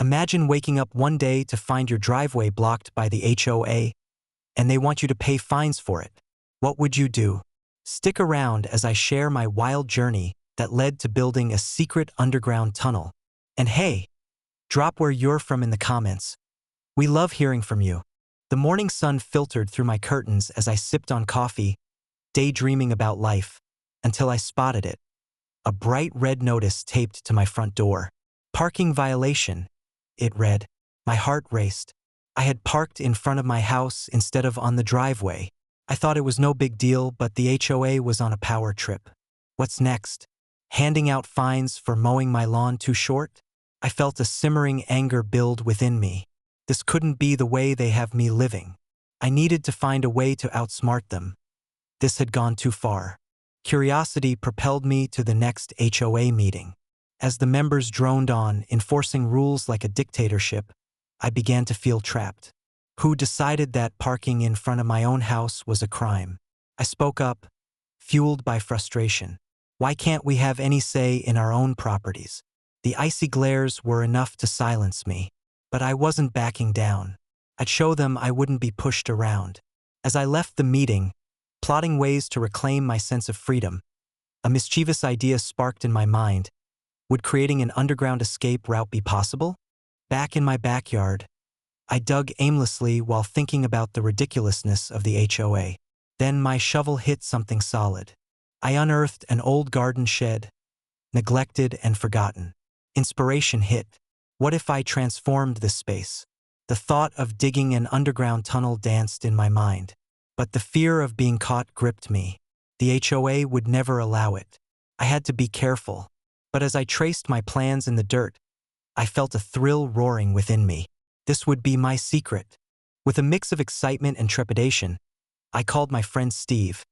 Imagine waking up one day to find your driveway blocked by the HOA, and they want you to pay fines for it. What would you do? Stick around as I share my wild journey that led to building a secret underground tunnel. And hey, drop where you're from in the comments. We love hearing from you. The morning sun filtered through my curtains as I sipped on coffee, daydreaming about life, until I spotted it. A bright red notice taped to my front door. Parking violation, it read. My heart raced. I had parked in front of my house instead of on the driveway. I thought it was no big deal, but the HOA was on a power trip. What's next? Handing out fines for mowing my lawn too short? I felt a simmering anger build within me. This couldn't be the way they have me living. I needed to find a way to outsmart them. This had gone too far. Curiosity propelled me to the next HOA meeting. As the members droned on, enforcing rules like a dictatorship, I began to feel trapped. Who decided that parking in front of my own house was a crime? I spoke up, fueled by frustration. Why can't we have any say in our own properties? The icy glares were enough to silence me, but I wasn't backing down. I'd show them I wouldn't be pushed around. As I left the meeting, plotting ways to reclaim my sense of freedom, a mischievous idea sparked in my mind. Would creating an underground escape route be possible? Back in my backyard, I dug aimlessly while thinking about the ridiculousness of the HOA. Then my shovel hit something solid. I unearthed an old garden shed, neglected and forgotten. Inspiration hit. What if I transformed this space? The thought of digging an underground tunnel danced in my mind. But the fear of being caught gripped me. The HOA would never allow it. I had to be careful. But as I traced my plans in the dirt, I felt a thrill roaring within me. This would be my secret. With a mix of excitement and trepidation, I called my friend Steve,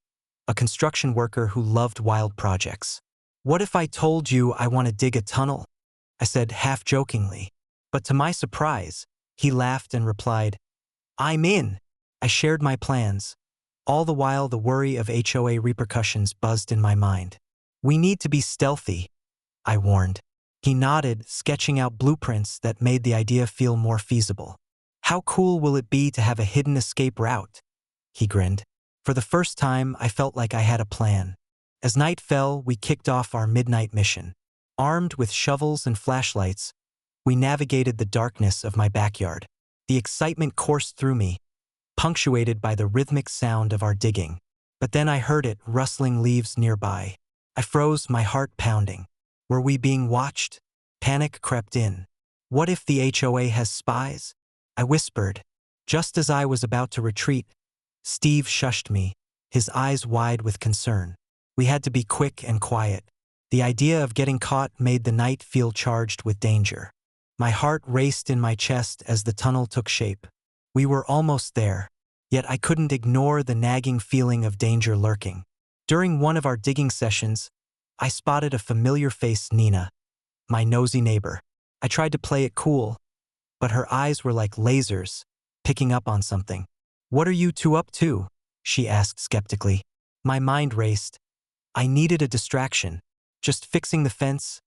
a construction worker who loved wild projects. What if I told you I want to dig a tunnel? I said half-jokingly. But to my surprise, he laughed and replied, I'm in. I shared my plans. All the while the worry of HOA repercussions buzzed in my mind. We need to be stealthy, I warned. He nodded, sketching out blueprints that made the idea feel more feasible. How cool will it be to have a hidden escape route? He grinned. For the first time, I felt like I had a plan. As night fell, we kicked off our midnight mission. Armed with shovels and flashlights, we navigated the darkness of my backyard. The excitement coursed through me, punctuated by the rhythmic sound of our digging. But then I heard it rustling leaves nearby. I froze, my heart pounding. Were we being watched? Panic crept in. What if the HOA has spies? I whispered. Just as I was about to retreat, Steve shushed me, his eyes wide with concern. We had to be quick and quiet. The idea of getting caught made the night feel charged with danger. My heart raced in my chest as the tunnel took shape. We were almost there, yet I couldn't ignore the nagging feeling of danger lurking. During one of our digging sessions, I spotted a familiar face, Nina, my nosy neighbor. I tried to play it cool, but her eyes were like lasers, picking up on something. What are you two up to? She asked skeptically. My mind raced. I needed a distraction. Just fixing the fence?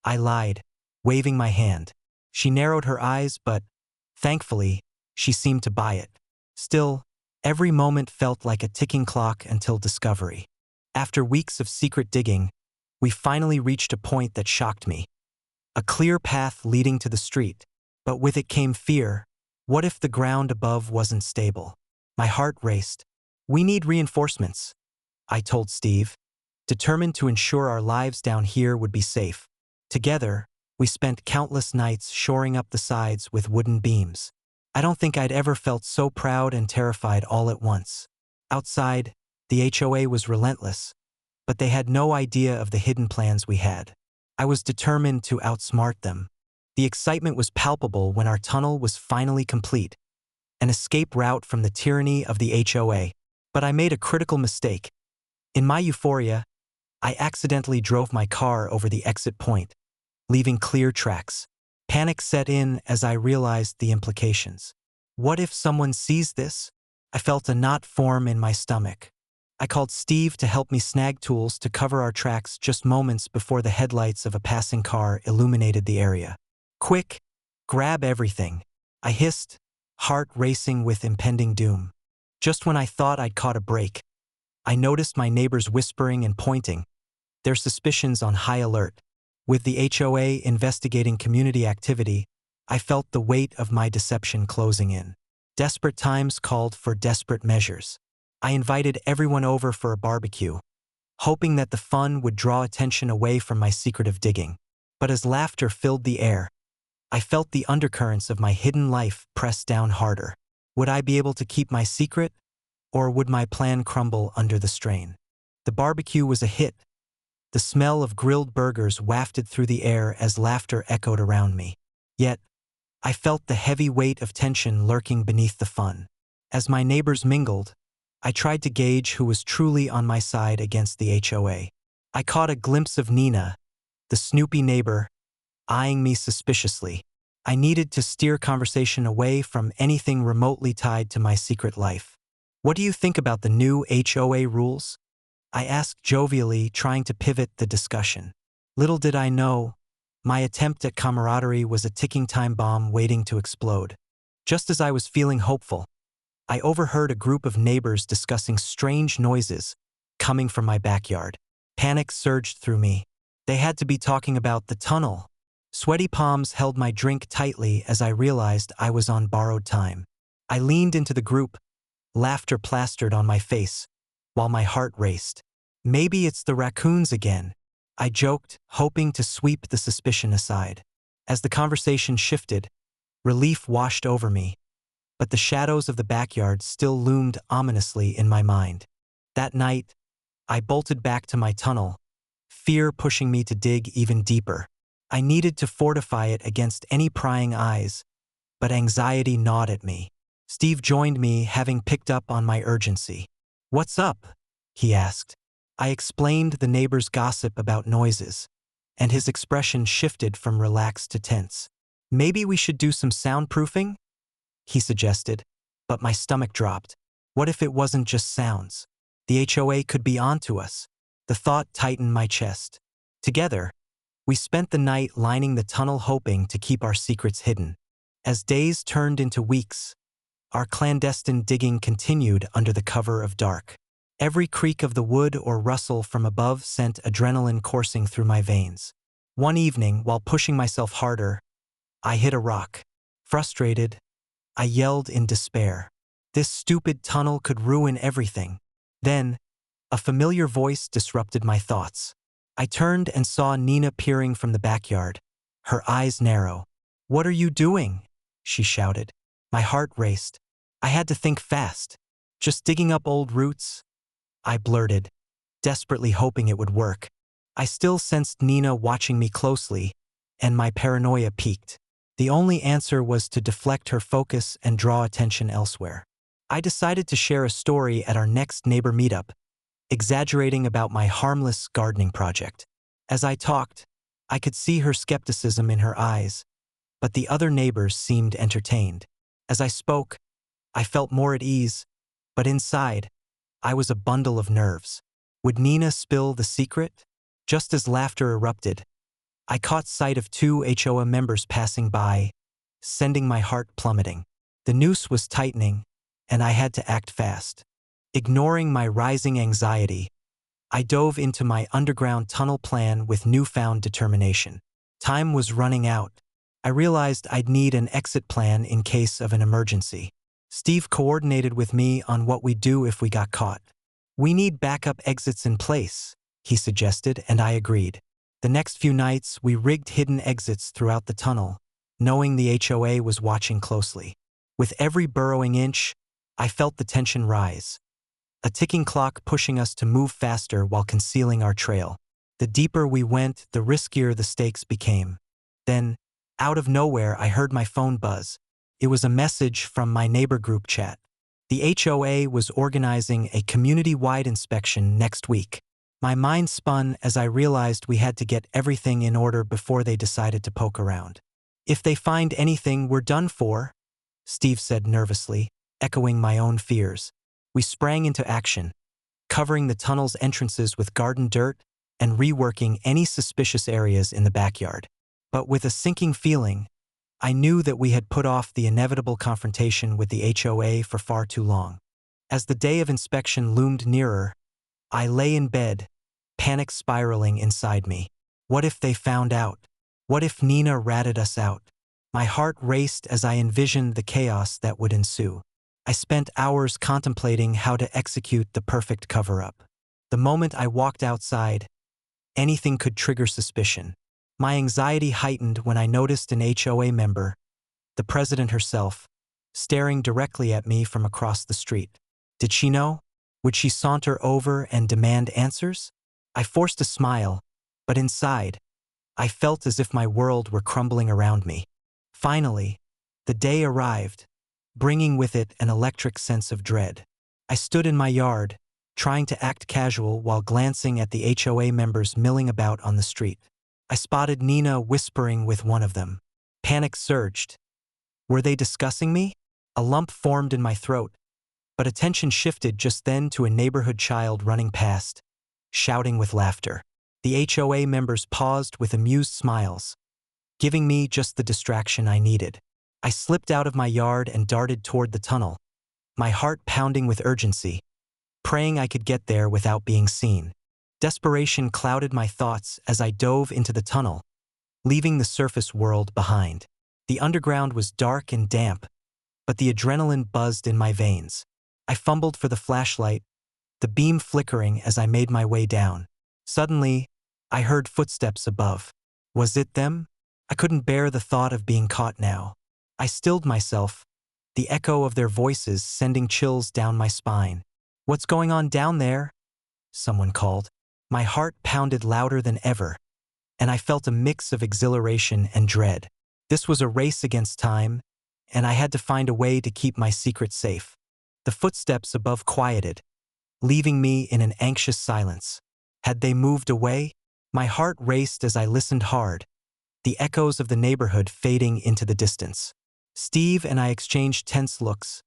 I lied, waving my hand. She narrowed her eyes, but, thankfully, she seemed to buy it. Still, every moment felt like a ticking clock until discovery. After weeks of secret digging, we finally reached a point that shocked me. A clear path leading to the street, but with it came fear. What if the ground above wasn't stable? My heart raced. We need reinforcements, I told Steve, determined to ensure our lives down here would be safe. Together, we spent countless nights shoring up the sides with wooden beams. I don't think I'd ever felt so proud and terrified all at once. Outside, the HOA was relentless, but they had no idea of the hidden plans we had. I was determined to outsmart them. The excitement was palpable when our tunnel was finally complete, an escape route from the tyranny of the HOA. But I made a critical mistake. In my euphoria, I accidentally drove my car over the exit point, leaving clear tracks. Panic set in as I realized the implications. What if someone sees this? I felt a knot form in my stomach. I called Steve to help me snag tools to cover our tracks just moments before the headlights of a passing car illuminated the area. Quick, Grab everything, I hissed, heart racing with impending doom. Just when I thought I'd caught a break, I noticed my neighbors whispering and pointing, their suspicions on high alert. With the HOA investigating community activity, I felt the weight of my deception closing in. Desperate times called for desperate measures. I invited everyone over for a barbecue, hoping that the fun would draw attention away from my secretive digging. But as laughter filled the air, I felt the undercurrents of my hidden life press down harder. Would I be able to keep my secret, or would my plan crumble under the strain? The barbecue was a hit. The smell of grilled burgers wafted through the air as laughter echoed around me. Yet, I felt the heavy weight of tension lurking beneath the fun. As my neighbors mingled, I tried to gauge who was truly on my side against the HOA. I caught a glimpse of Nina, the snoopy neighbor, eyeing me suspiciously. I needed to steer conversation away from anything remotely tied to my secret life. "What do you think about the new HOA rules?" I asked jovially, trying to pivot the discussion. Little did I know, my attempt at camaraderie was a ticking time bomb waiting to explode. Just as I was feeling hopeful, I overheard a group of neighbors discussing strange noises coming from my backyard. Panic surged through me. They had to be talking about the tunnel. Sweaty palms held my drink tightly as I realized I was on borrowed time. I leaned into the group, laughter plastered on my face, while my heart raced. "Maybe it's the raccoons again," I joked, hoping to sweep the suspicion aside. As the conversation shifted, relief washed over me, but the shadows of the backyard still loomed ominously in my mind. That night, I bolted back to my tunnel, fear pushing me to dig even deeper. I needed to fortify it against any prying eyes, but anxiety gnawed at me. Steve joined me, having picked up on my urgency. "What's up?" he asked. I explained the neighbor's gossip about noises, and his expression shifted from relaxed to tense. "Maybe we should do some soundproofing?" he suggested, but my stomach dropped. What if it wasn't just sounds? The HOA could be onto us. The thought tightened my chest. Together, we spent the night lining the tunnel, hoping to keep our secrets hidden. As days turned into weeks, our clandestine digging continued under the cover of dark. Every creak of the wood or rustle from above sent adrenaline coursing through my veins. One evening, while pushing myself harder, I hit a rock. Frustrated, I yelled in despair. This stupid tunnel could ruin everything. Then, a familiar voice disrupted my thoughts. I turned and saw Nina peering from the backyard, her eyes narrow. "What are you doing?" she shouted. My heart raced. I had to think fast. "Just digging up old roots," I blurted, desperately hoping it would work. I still sensed Nina watching me closely, and my paranoia peaked. The only answer was to deflect her focus and draw attention elsewhere. I decided to share a story at our next neighbor meetup, exaggerating about my harmless gardening project. As I talked, I could see her skepticism in her eyes, but the other neighbors seemed entertained. As I spoke, I felt more at ease, but inside, I was a bundle of nerves. Would Nina spill the secret? Just as laughter erupted, I caught sight of two HOA members passing by, sending my heart plummeting. The noose was tightening, and I had to act fast. Ignoring my rising anxiety, I dove into my underground tunnel plan with newfound determination. Time was running out. I realized I'd need an exit plan in case of an emergency. Steve coordinated with me on what we'd do if we got caught. "We need backup exits in place," he suggested, and I agreed. The next few nights, we rigged hidden exits throughout the tunnel, knowing the HOA was watching closely. With every burrowing inch, I felt the tension rise, a ticking clock pushing us to move faster while concealing our trail. The deeper we went, the riskier the stakes became. Then, out of nowhere, I heard my phone buzz. It was a message from my neighbor group chat. The HOA was organizing a community-wide inspection next week. My mind spun as I realized we had to get everything in order before they decided to poke around. "If they find anything, we're done for," Steve said nervously, echoing my own fears. We sprang into action, covering the tunnel's entrances with garden dirt and reworking any suspicious areas in the backyard. But with a sinking feeling, I knew that we had put off the inevitable confrontation with the HOA for far too long. As the day of inspection loomed nearer, I lay in bed, panic spiraling inside me. What if they found out? What if Nina ratted us out? My heart raced as I envisioned the chaos that would ensue. I spent hours contemplating how to execute the perfect cover-up. The moment I walked outside, anything could trigger suspicion. My anxiety heightened when I noticed an HOA member, the president herself, staring directly at me from across the street. Did she know? Would she saunter over and demand answers? I forced a smile, but inside, I felt as if my world were crumbling around me. Finally, the day arrived, bringing with it an electric sense of dread. I stood in my yard, trying to act casual while glancing at the HOA members milling about on the street. I spotted Nina whispering with one of them. Panic surged. Were they discussing me? A lump formed in my throat, but attention shifted just then to a neighborhood child running past, shouting with laughter. The HOA members paused with amused smiles, giving me just the distraction I needed. I slipped out of my yard and darted toward the tunnel, my heart pounding with urgency, praying I could get there without being seen. Desperation clouded my thoughts as I dove into the tunnel, leaving the surface world behind. The underground was dark and damp, but the adrenaline buzzed in my veins. I fumbled for the flashlight, the beam flickering as I made my way down. Suddenly, I heard footsteps above. Was it them? I couldn't bear the thought of being caught now. I stilled myself, the echo of their voices sending chills down my spine. What's going on down there? Someone called. My heart pounded louder than ever, and I felt a mix of exhilaration and dread. This was a race against time, and I had to find a way to keep my secret safe. The footsteps above quieted, leaving me in an anxious silence. Had they moved away? My heart raced as I listened hard, the echoes of the neighborhood fading into the distance. Steve and I exchanged tense looks,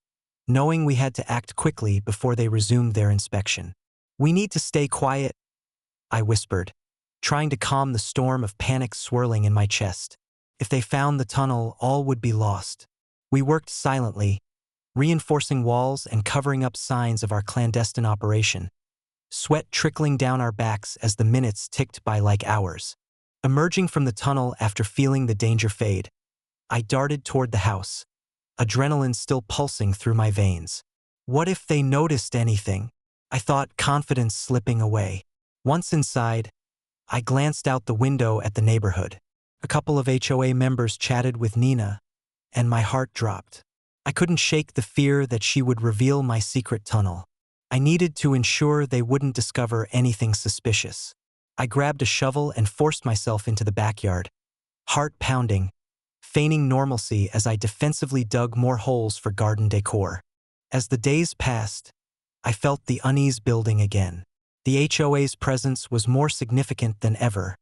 knowing we had to act quickly before they resumed their inspection. We need to stay quiet, I whispered, trying to calm the storm of panic swirling in my chest. If they found the tunnel, all would be lost. We worked silently, reinforcing walls and covering up signs of our clandestine operation, sweat trickling down our backs as the minutes ticked by like hours. Emerging from the tunnel after feeling the danger fade, I darted toward the house, adrenaline still pulsing through my veins. What if they noticed anything? I thought, confidence slipping away. Once inside, I glanced out the window at the neighborhood. A couple of HOA members chatted with Nina, and my heart dropped. I couldn't shake the fear that she would reveal my secret tunnel. I needed to ensure they wouldn't discover anything suspicious. I grabbed a shovel and forced myself into the backyard, heart pounding, feigning normalcy as I defensively dug more holes for garden decor. As the days passed, I felt the unease building again. The HOA's presence was more significant than ever,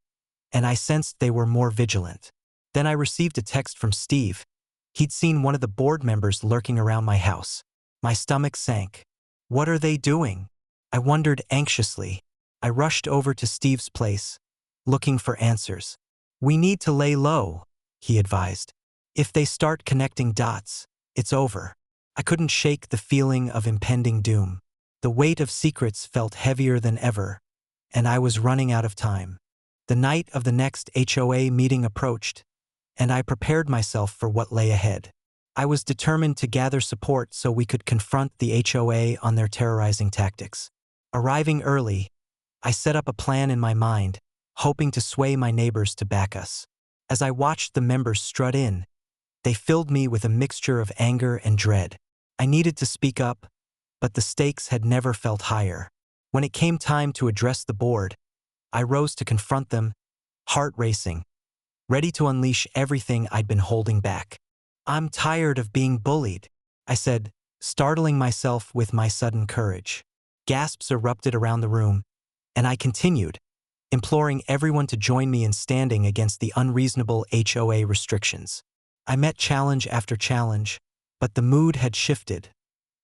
and I sensed they were more vigilant. Then I received a text from Steve. He'd seen one of the board members lurking around my house. My stomach sank. What are they doing? I wondered anxiously. I rushed over to Steve's place, looking for answers. We need to lay low, he advised. If they start connecting dots, it's over. I couldn't shake the feeling of impending doom. The weight of secrets felt heavier than ever, and I was running out of time. The night of the next HOA meeting approached, and I prepared myself for what lay ahead. I was determined to gather support so we could confront the HOA on their terrorizing tactics. Arriving early, I set up a plan in my mind, hoping to sway my neighbors to back us. As I watched the members strut in, they filled me with a mixture of anger and dread. I needed to speak up, but the stakes had never felt higher. When it came time to address the board, I rose to confront them, heart racing, ready to unleash everything I'd been holding back. I'm tired of being bullied, I said, startling myself with my sudden courage. Gasps erupted around the room, and I continued, imploring everyone to join me in standing against the unreasonable HOA restrictions. I met challenge after challenge, but the mood had shifted.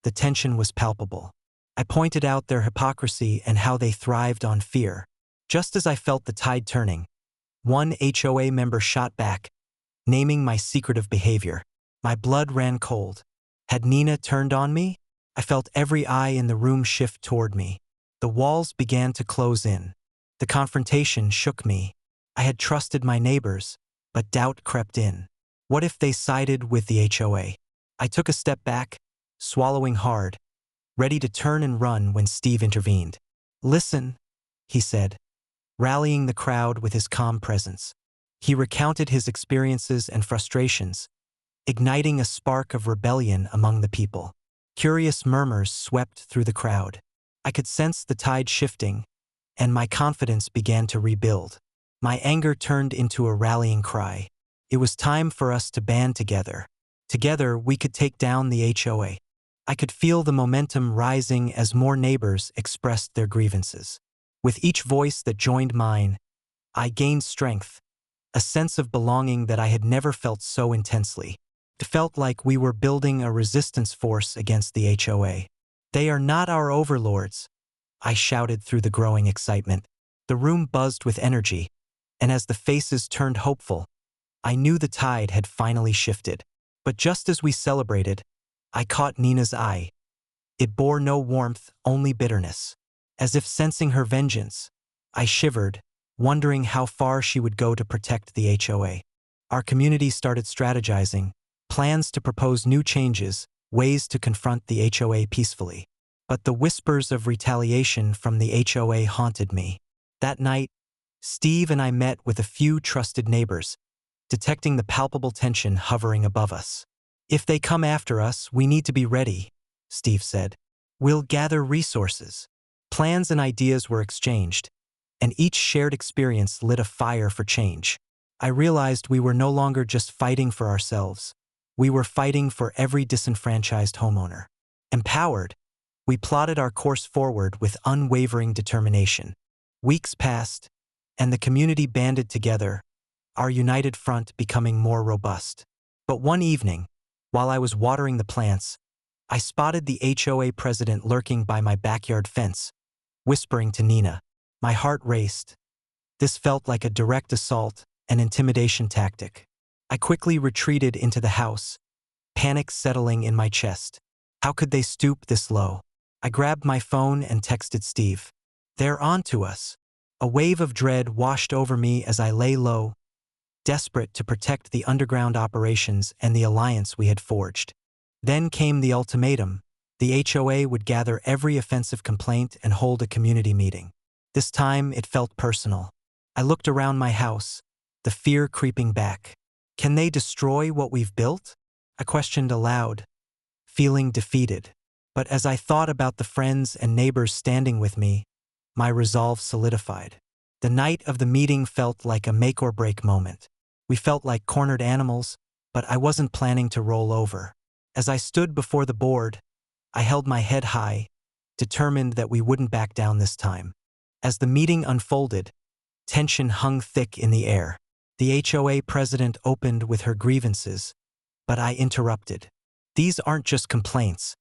The tension was palpable. I pointed out their hypocrisy and how they thrived on fear. Just as I felt the tide turning, one HOA member shot back, naming my secretive behavior. My blood ran cold. Had Nina turned on me? I felt every eye in the room shift toward me. The walls began to close in. The confrontation shook me. I had trusted my neighbors, but doubt crept in. What if they sided with the HOA? I took a step back, swallowing hard, ready to turn and run when Steve intervened. "Listen," he said, rallying the crowd with his calm presence. He recounted his experiences and frustrations, igniting a spark of rebellion among the people. Curious murmurs swept through the crowd. I could sense the tide shifting, and my confidence began to rebuild. My anger turned into a rallying cry. It was time for us to band together. Together, we could take down the HOA. I could feel the momentum rising as more neighbors expressed their grievances. With each voice that joined mine, I gained strength, a sense of belonging that I had never felt so intensely. It felt like we were building a resistance force against the HOA. "They are not our overlords," I shouted through the growing excitement. The room buzzed with energy, and as the faces turned hopeful, I knew the tide had finally shifted. But just as we celebrated, I caught Nina's eye. It bore no warmth, only bitterness. As if sensing her vengeance, I shivered, wondering how far she would go to protect the HOA. Our community started strategizing, plans to propose new changes, ways to confront the HOA peacefully. But the whispers of retaliation from the HOA haunted me. That night, Steve and I met with a few trusted neighbors, detecting the palpable tension hovering above us. "If they come after us, we need to be ready," Steve said. "We'll gather resources." Plans and ideas were exchanged, and each shared experience lit a fire for change. I realized we were no longer just fighting for ourselves. We were fighting for every disenfranchised homeowner. Empowered, we plotted our course forward with unwavering determination. Weeks passed, and the community banded together, our united front becoming more robust. But one evening, while I was watering the plants, I spotted the HOA president lurking by my backyard fence, whispering to Nina. My heart raced. This felt like a direct assault, an intimidation tactic. I quickly retreated into the house, panic settling in my chest. How could they stoop this low? I grabbed my phone and texted Steve. "They're on to us." A wave of dread washed over me as I lay low, desperate to protect the underground operations and the alliance we had forged. Then came the ultimatum. The HOA would gather every offensive complaint and hold a community meeting. This time, it felt personal. I looked around my house, the fear creeping back. "Can they destroy what we've built?" I questioned aloud, feeling defeated. But as I thought about the friends and neighbors standing with me, my resolve solidified. The night of the meeting felt like a make-or-break moment. We felt like cornered animals, but I wasn't planning to roll over. As I stood before the board, I held my head high, determined that we wouldn't back down this time. As the meeting unfolded, tension hung thick in the air. The HOA president opened with her grievances, but I interrupted. "These aren't just complaints.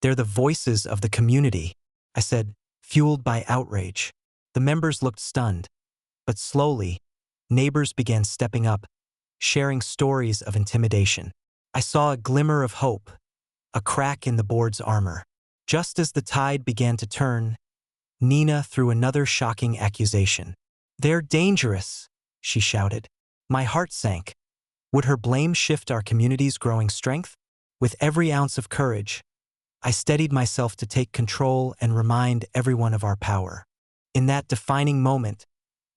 They're the voices of the community," I said, fueled by outrage. The members looked stunned, but slowly, neighbors began stepping up, sharing stories of intimidation. I saw a glimmer of hope, a crack in the board's armor. Just as the tide began to turn, Nina threw another shocking accusation. "They're dangerous," she shouted. My heart sank. Would her blame shift our community's growing strength? With every ounce of courage, I steadied myself to take control and remind everyone of our power. In that defining moment,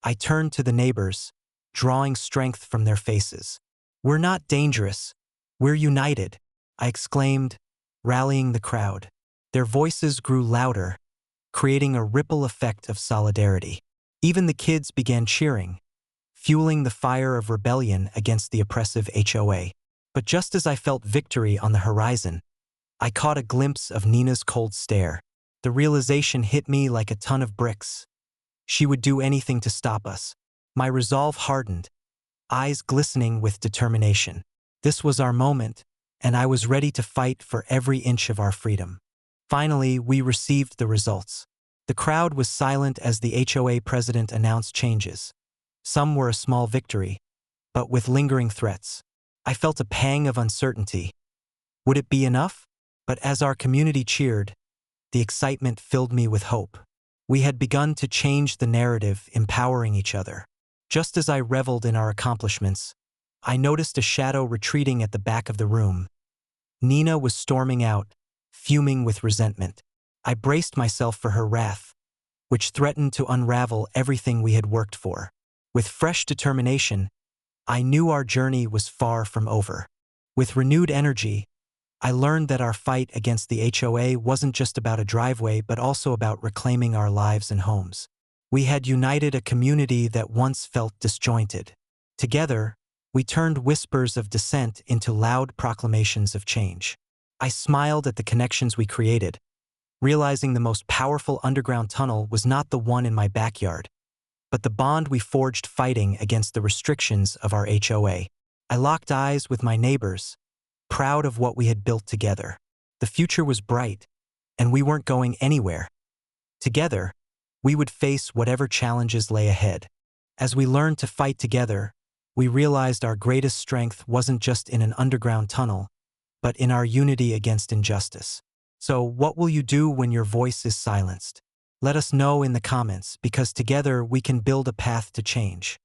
I turned to the neighbors, drawing strength from their faces. "We're not dangerous. We're united," I exclaimed, rallying the crowd. Their voices grew louder, creating a ripple effect of solidarity. Even the kids began cheering, fueling the fire of rebellion against the oppressive HOA. But just as I felt victory on the horizon, I caught a glimpse of Nina's cold stare. The realization hit me like a ton of bricks. She would do anything to stop us. My resolve hardened, eyes glistening with determination. This was our moment, and I was ready to fight for every inch of our freedom. Finally, we received the results. The crowd was silent as the HOA president announced changes. Some were a small victory, but with lingering threats. I felt a pang of uncertainty. Would it be enough? But as our community cheered, the excitement filled me with hope. We had begun to change the narrative, empowering each other. Just as I reveled in our accomplishments, I noticed a shadow retreating at the back of the room. Nina was storming out, fuming with resentment. I braced myself for her wrath, which threatened to unravel everything we had worked for. With fresh determination, I knew our journey was far from over. With renewed energy, I learned that our fight against the HOA wasn't just about a driveway but also about reclaiming our lives and homes. We had united a community that once felt disjointed. Together, we turned whispers of dissent into loud proclamations of change. I smiled at the connections we created, realizing the most powerful underground tunnel was not the one in my backyard, but the bond we forged fighting against the restrictions of our HOA. I locked eyes with my neighbors, proud of what we had built together. The future was bright, and we weren't going anywhere. Together, we would face whatever challenges lay ahead. As we learned to fight together, we realized our greatest strength wasn't just in an underground tunnel, but in our unity against injustice. So, what will you do when your voice is silenced? Let us know in the comments, because together we can build a path to change.